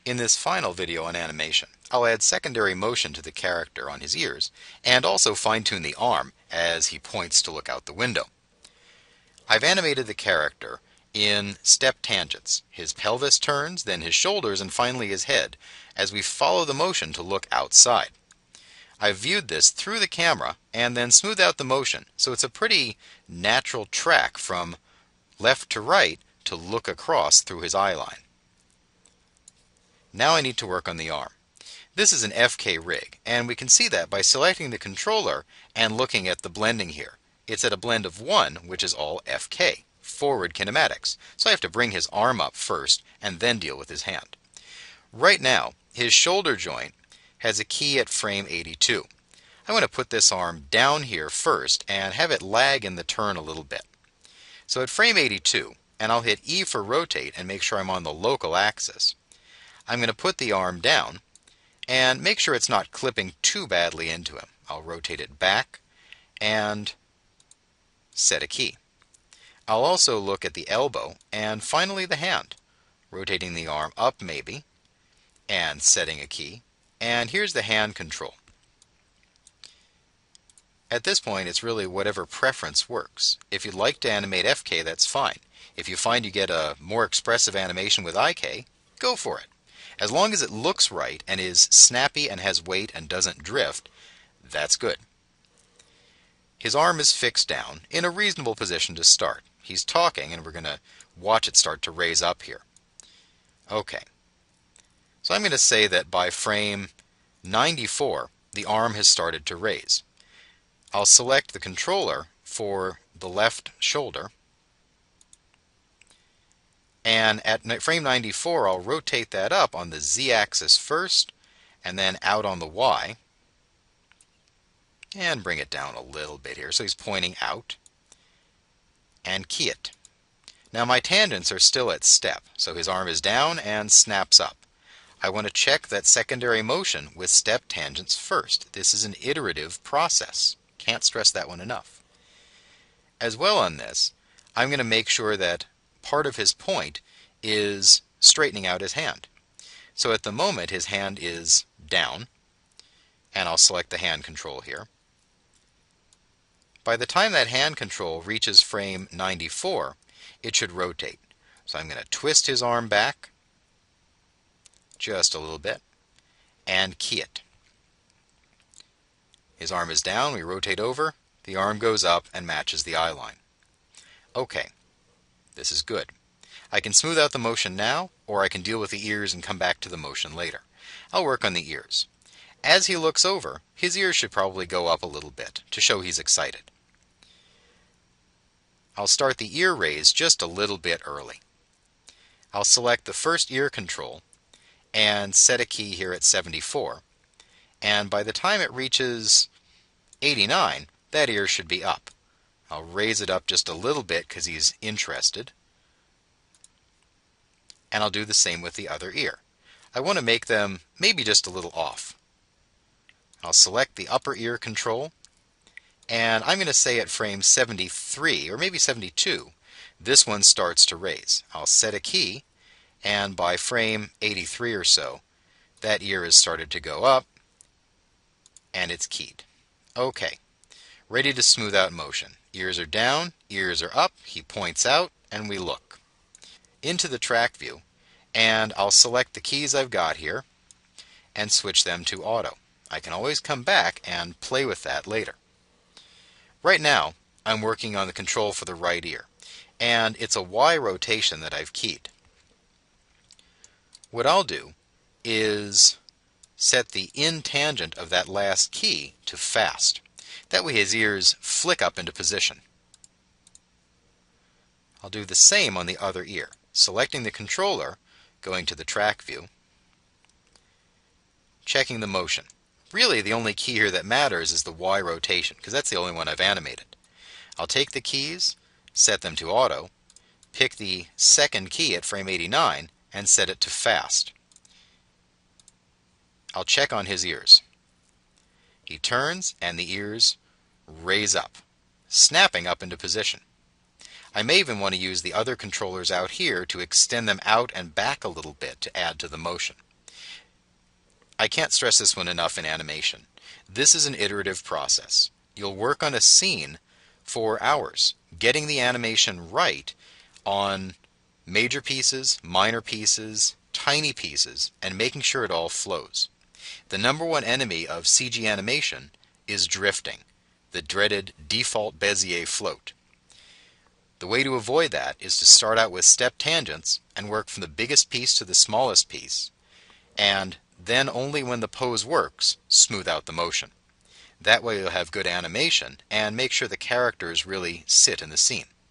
In this final video on animation, I'll add secondary motion to the character on his ears, and also fine-tune the arm as he points to look out the window. I've animated the character in step tangents. His pelvis turns, then his shoulders, and finally his head, as we follow the motion to look outside. I've viewed this through the camera and then smoothed out the motion, so it's a pretty natural track from left to right to look across through his eye line. Now I need to work on the arm. This is an FK rig, and we can see that by selecting the controller and looking at the blending here. It's at a blend of 1, which is all FK, forward kinematics. So I have to bring his arm up first and then deal with his hand. Right now, his shoulder joint has a key at frame 82. I want to put this arm down here first and have it lag in the turn a little bit. So at frame 82, and I'll hit E for rotate and make sure I'm on the local axis, I'm going to put the arm down and make sure it's not clipping too badly into him. I'll rotate it back and set a key. I'll also look at the elbow and finally the hand, rotating the arm up maybe and setting a key. And here's the hand control. At this point, it's really whatever preference works. If you'd like to animate FK, that's fine. If you find you get a more expressive animation with IK, go for it. As long as it looks right and is snappy and has weight and doesn't drift, that's good. His arm is fixed down in a reasonable position to start. He's talking, and we're going to watch it start to raise up here. Okay. So I'm going to say that by frame 94, the arm has started to raise. I'll select the controller for the left shoulder, and at frame 94 I'll rotate that up on the Z-axis first and then out on the Y, and bring it down a little bit here so he's pointing out, and key it. Now my tangents are still at step, so his arm is down and snaps up. I want to check that secondary motion with step tangents first. This is an iterative process. Can't stress that one enough. As well on this, I'm going to make sure that part of his point is straightening out his hand. So at the moment his hand is down, and I'll select the hand control here. By the time that hand control reaches frame 94, it should rotate. So I'm going to twist his arm back just a little bit and key it. His arm is down, we rotate over, the arm goes up and matches the eye line. Okay, this is good. I can smooth out the motion now, or I can deal with the ears and come back to the motion later. I'll work on the ears. As he looks over, his ears should probably go up a little bit to show he's excited. I'll start the ear raise just a little bit early. I'll select the first ear control and set a key here at 74. And by the time it reaches 89, that ear should be up. I'll raise it up just a little bit because he's interested. And I'll do the same with the other ear. I want to make them maybe just a little off. I'll select the upper ear control, and I'm going to say at frame 73, or maybe 72, this one starts to raise. I'll set a key, and by frame 83 or so, that ear has started to go up, and it's keyed. Okay, ready to smooth out motion. Ears are down, ears are up, he points out, and we look. Into the track view, and I'll select the keys I've got here and switch them to auto. I can always come back and play with that later. Right now, I'm working on the control for the right ear, and it's a Y rotation that I've keyed. What I'll do is set the in tangent of that last key to fast. That way his ears flick up into position. I'll do the same on the other ear, selecting the controller, going to the track view, checking the motion. Really, the only key here that matters is the Y rotation, because that's the only one I've animated. I'll take the keys, set them to auto, pick the second key at frame 89, and set it to fast. I'll check on his ears. He turns, and the ears raise up, snapping up into position. I may even want to use the other controllers out here to extend them out and back a little bit to add to the motion. I can't stress this one enough in animation. This is an iterative process. You'll work on a scene for hours, getting the animation right on major pieces, minor pieces, tiny pieces, and making sure it all flows. The number one enemy of CG animation is drifting, the dreaded default Bezier float. The way to avoid that is to start out with step tangents and work from the biggest piece to the smallest piece, and then only when the pose works, smooth out the motion. That way you'll have good animation and make sure the characters really sit in the scene.